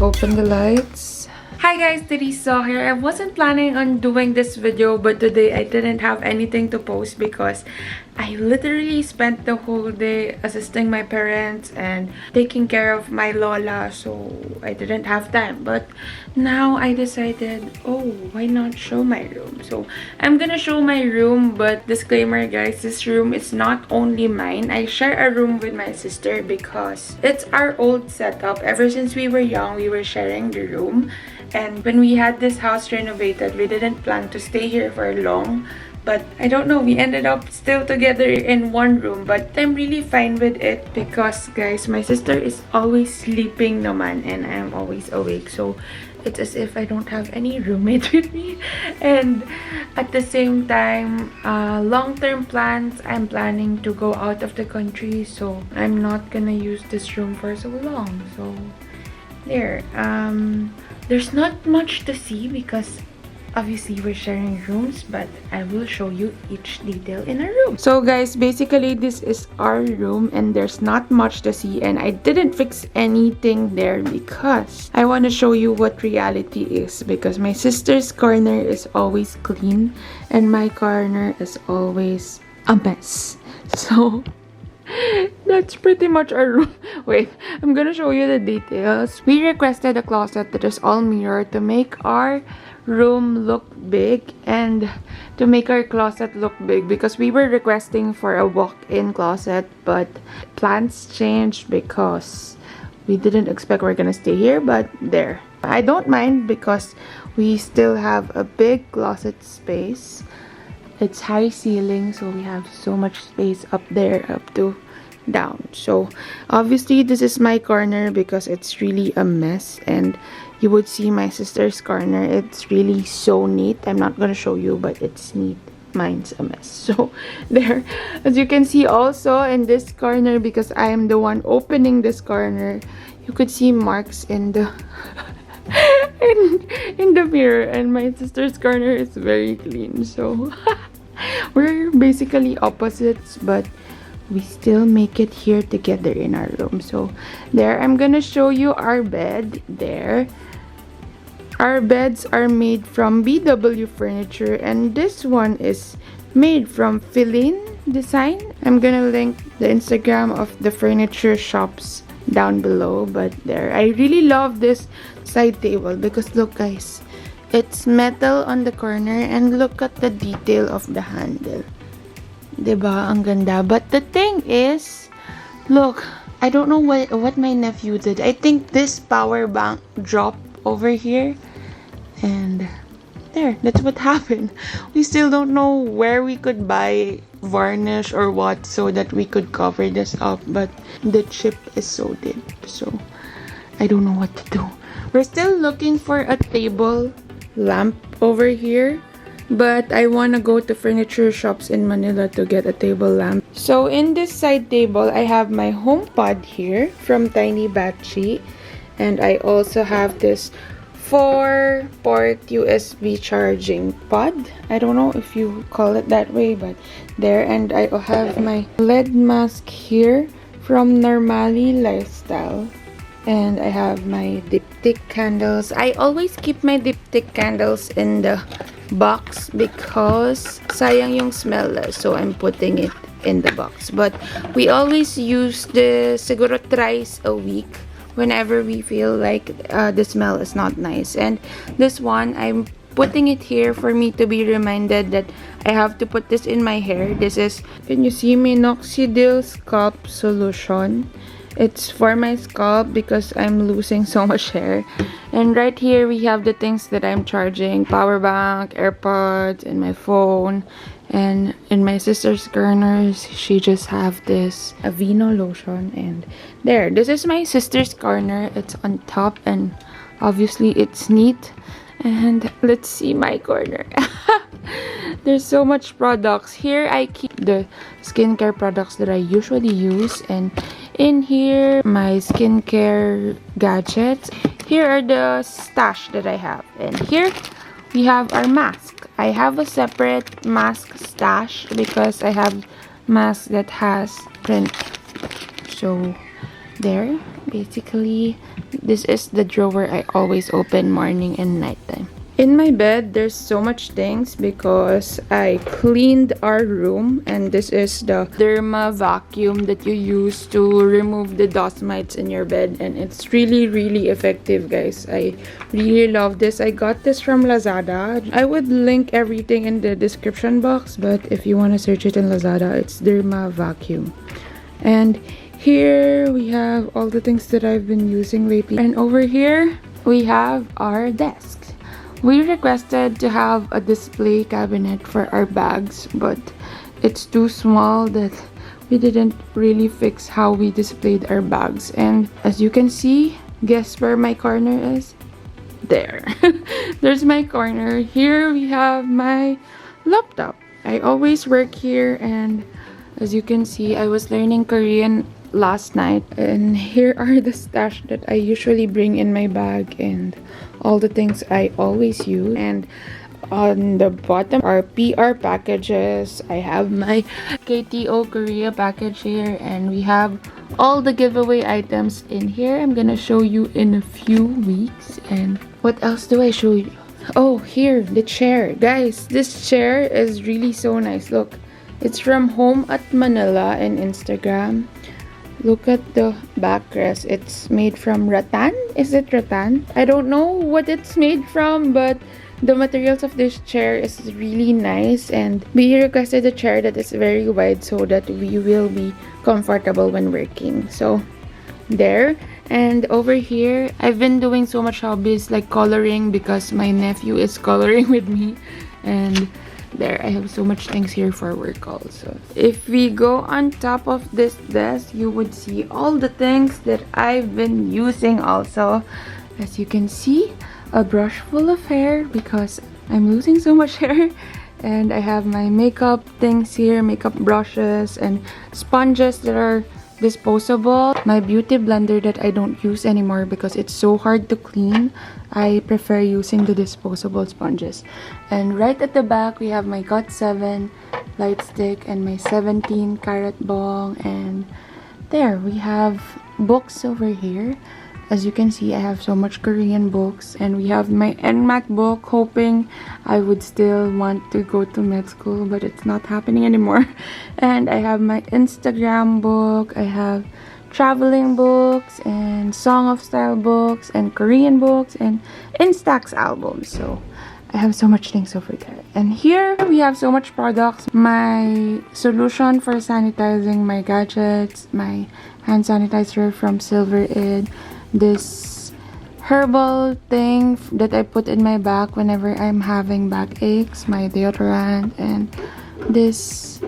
open the lights. Hi guys, theresesohere. I wasn't planning on doing this video, but today I didn't have anything to post because I literally spent the whole day assisting my parents and taking care of my lola, so I didn't have time. But now I decided, oh, why not show my room? So I'm gonna show my room, but disclaimer guys, this room is not only mine. I share a room with my sister because it's our old setup. Ever since we were young, we were sharing the room. And when we had this house renovated, we didn't plan to stay here for long. But I don't know, we ended up still together in one room. But I'm really fine with it because, guys, my sister is always sleeping naman and I'm always awake. So it's as if I don't have any roommate with me. And at the same time, long-term plans, I'm planning to go out of the country. So I'm not gonna use this room for so long. So there. There's not much to see because obviously we're sharing rooms, but I will show you each detail in our room. So guys, basically this is our room and there's not much to see, and I didn't fix anything there because I want to show you what reality is, because my sister's corner is always clean and my corner is always a mess. So that's pretty much our room. Wait, I'm gonna show you the details. We requested a closet that is all mirror to make our room look big and to make our closet look big, because we were requesting for a walk-in closet, but plans changed because we didn't expect we're gonna stay here. But there, I don't mind because we still have a big closet space. It's high ceiling, so we have so much space up there, up to down. So obviously this is my corner because it's really a mess, and you would see my sister's corner. It's really so neat. I'm not gonna show you, but it's neat. Mine's a mess. So there, as you can see also in this corner, because I am the one opening this corner, you could see marks in the in the mirror, and my sister's corner is very clean. So we're basically opposites, but we still make it here together in our room. So there, I'm gonna show you our bed. There, our beds are made from BW furniture, and this one is made from Feline Design. I'm gonna link the Instagram of the furniture shops down below. But there, I really love this side table because look guys, it's metal on the corner, and look at the detail of the handle. Diba? Ang ganda. But the thing is, look, I don't know what my nephew did. I think this power bank dropped over here. And there, that's what happened. We still don't know where we could buy varnish or what so that we could cover this up. But the chip is so deep. So I don't know what to do. We're still looking for a table lamp over here, but I want to go to furniture shops in Manila to get a table lamp. So in this side table, I have my HomePod here from Tiny Batchy, and I also have this 4-port USB charging pod. I don't know if you call it that way, but there. And I have my LED mask here from Normally Lifestyle. And I have my diptych candles. I always keep my diptych candles in the box because sayang yung smell, so I'm putting it in the box. But we always use the siguro thrice a week whenever we feel like the smell is not nice. And this one, I'm putting it here for me to be reminded that I have to put this in my hair. This is, can you see, minoxidil scalp solution. It's for my scalp because I'm losing so much hair. And right here we have the things that I'm charging: power bank, AirPods, and my phone. And in my sister's corners, she just have this Aveeno lotion. And there, this is my sister's corner. It's on top, and obviously it's neat. And let's see my corner. There's so much products here. I keep the skincare products that I usually use, and in here my skincare gadgets. Here are the stash that I have, and here we have our mask. I have a separate mask stash because I have masks that has print. So there, Basically, this is the drawer I always open morning and nighttime. In my bed, there's so much things because I cleaned our room, and this is the Derma vacuum that you use to remove the dust mites in your bed, and it's really effective, guys. I really love this. I got this from Lazada. I would link everything in the description box, but if you want to search it in Lazada, it's Derma vacuum. And here we have all the things that I've been using lately, and over here we have our desk. We requested to have a display cabinet for our bags, but it's too small that we didn't really fix how we displayed our bags. And as you can see, guess where my corner is? There. There's my corner. Here we have my laptop. I always work here, and as you can see, I was learning Korean last night, and here are the stash that I usually bring in my bag and all the things I always use. And on the bottom are PR packages. I have my KTO Korea package here, and we have all the giveaway items in here. I'm gonna show you in a few weeks. And what else do I show you? Oh, here, the chair. Guys, this chair is really so nice. Look, it's from Home at Manila in Instagram. Look at the backrest. It's made from rattan. Is it rattan? I don't know what it's made from, but the materials of this chair is really nice, and we requested a chair that is very wide so that we will be comfortable when working. So there. And over here, I've been doing so much hobbies like coloring because my nephew is coloring with me, and there, I have so much things here for work also. If we go on top of this desk, you would see all the things that I've been using also. As you can see, a brush full of hair because I'm losing so much hair. And I have my makeup things here, makeup brushes and sponges that are disposable. My beauty blender that I don't use anymore because it's so hard to clean. I prefer using the disposable sponges. And right at the back, we have my Got 7 light stick and my 17 carat bong. And there, we have books over here. As you can see, I have so much Korean books, and we have my NMAC book, hoping I would still want to go to med school, but it's not happening anymore. And I have my Instagram book, I have traveling books, and Song of Style books, and Korean books, and Instax albums. So I have so much things over there. And here we have so much products. My solution for sanitizing my gadgets, my hand sanitizer from Silver Id, this herbal thing that I put in my back whenever I'm having backaches, my deodorant, and this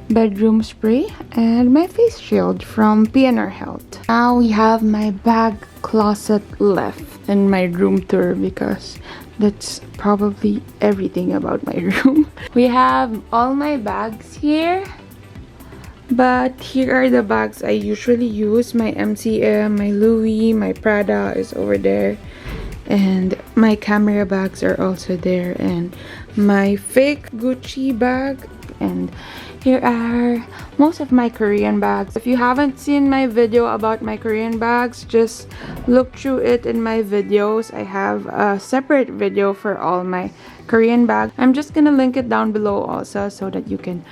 bedroom spray, and my face shield from PNR Health. Now we have my bag closet left in my room tour because that's probably everything about my room. We have all my bags here. But here are the bags I usually use. My MCM, my Louis, my Prada is over there. And my camera bags are also there. And my fake Gucci bag. And here are most of my Korean bags. If you haven't seen my video about my Korean bags, just look through it in my videos. I have a separate video for all my Korean bags. I'm just gonna link it down below also so that you can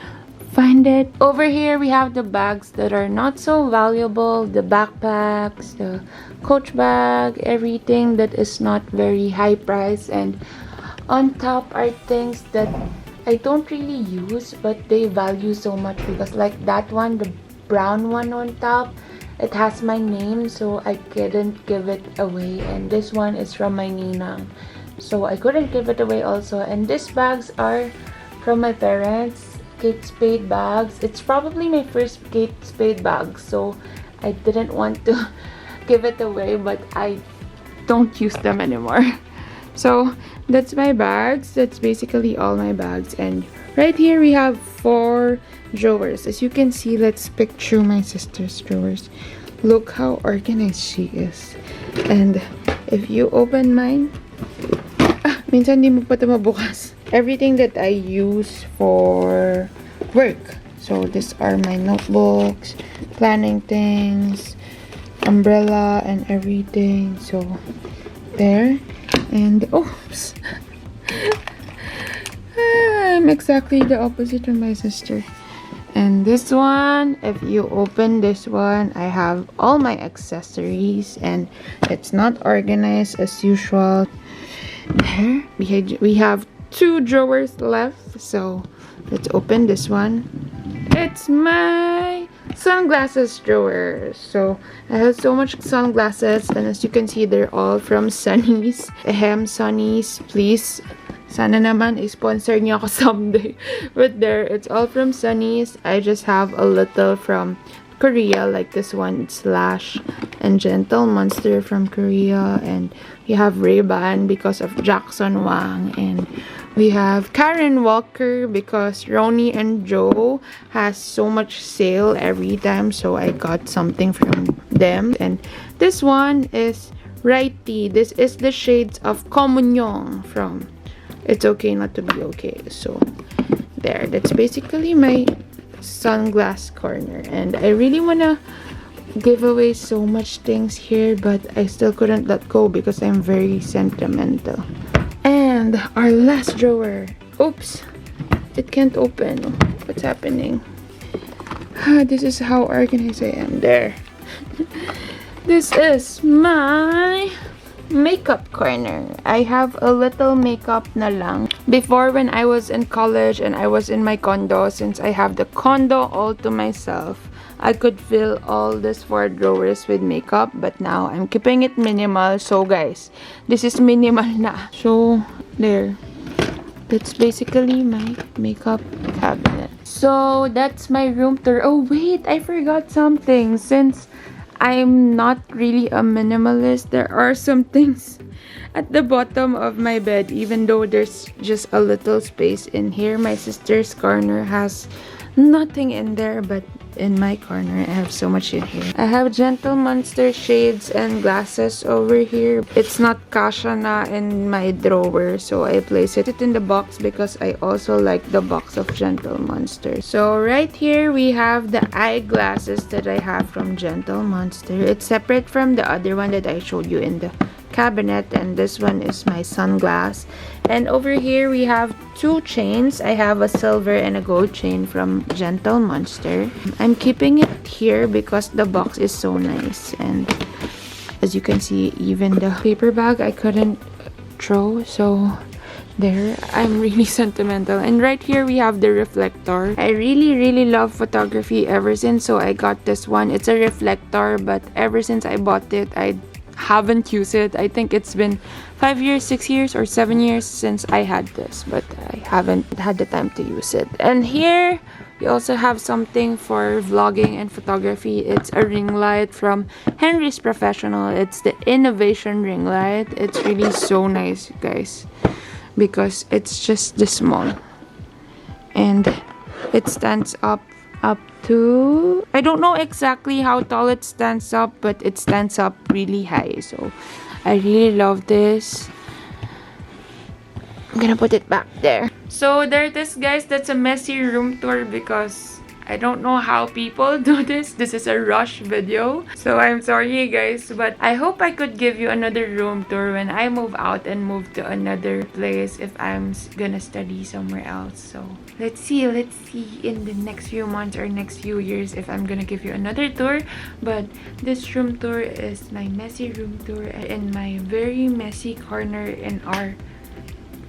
find it. Over here we have the bags that are not so valuable, the backpacks, the coach bag, everything that is not very high price. And on top are things that I don't really use but they value so much, because like that one, the brown one on top, it has my name, so I couldn't give it away. And this one is from my ninang, so I couldn't give it away also. And these bags are from my parents, Kate Spade bags. It's probably my first Kate Spade bag, so I didn't want to give it away, but I don't use them anymore. So that's my bags. That's basically all my bags. And right here we have 4 drawers. As you can see, let's pick through my sister's drawers. Look how organized she is. And if you open mine, minsan di mo pa ito mabukas. Everything that I use for work. So these are my notebooks, planning things, umbrella and everything. So there. And oops. I'm exactly the opposite of my sister. And this one, if you open this one, I have all my accessories and it's not organized as usual. There, we have 2 drawers left, so let's open this one. It's my sunglasses drawer. So I have so much sunglasses, and as you can see, they're all from Sunny's. Sunny's, please. Sana naman i-sponsor niyo ako someday. But there, it's all from Sunny's. I just have a little from Korea, like this one, Slash and Gentle Monster from Korea. And we have Ray-Ban because of Jackson Wang. And we have Karen Walker because Ronnie and Joe has so much sale every time. So I got something from them. And this one is Righty. This is the shades of Communion from It's Okay Not to Be Okay. So there, that's basically my sunglass corner. And I really wanna give away so much things here, but I still couldn't let go because I'm very sentimental. And our last drawer. Oops, it can't open. What's happening? This is how organized I am. There. This is my makeup corner. I have a little makeup na lang. Before, when I was in college and I was in my condo, since I have the condo all to myself, I could fill all these 4 drawers with makeup. But now, I'm keeping it minimal. So guys, this is minimal na. So, there. That's basically my makeup cabinet. So, that's my room tour. Oh wait, I forgot something. Since I'm not really a minimalist, there are some things at the bottom of my bed, even though there's just a little space in here. My sister's corner has nothing in there, but in my corner I have so much in here. I have Gentle Monster shades and glasses over here. It's not kasha na in my drawer, so I place it in the box because I also like the box of Gentle Monster. So right here we have the eyeglasses that I have from Gentle Monster. It's separate from the other one that I showed you in the cabinet, and this one is my sunglass. And over here we have 2 chains. I have a silver and a gold chain from Gentle Monster. I'm keeping it here because the box is so nice, and as you can see, even the paper bag I couldn't throw, so there. I'm really sentimental. And right here we have the reflector. I really love photography ever since, so I got this one. It's a reflector, but ever since I bought it, I haven't used it. I think it's been 5 years, 6 years, or 7 years since I had this, but I haven't had the time to use it. And here we also have something for vlogging and photography. It's a ring light from Henry's Professional. It's the Innovation ring light. It's really so nice, guys, because it's just this small and it stands up to, I don't know exactly how tall it stands up, but it stands up really high. So I really love this. I'm gonna put it back there. So there it is, guys. That's a messy room tour because I don't know how people do this. This is a rush video, so I'm sorry guys, but I hope I could give you another room tour when I move out and move to another place if I'm gonna study somewhere else. So let's see in the next few months or next few years if I'm gonna give you another tour. But this room tour is my messy room tour in my very messy corner in our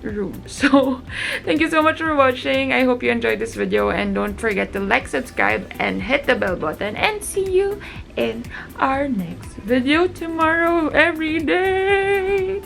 room. So thank you so much for watching. I hope you enjoyed this video, and don't forget to like, subscribe, and hit the bell button, and see you in our next video tomorrow every day.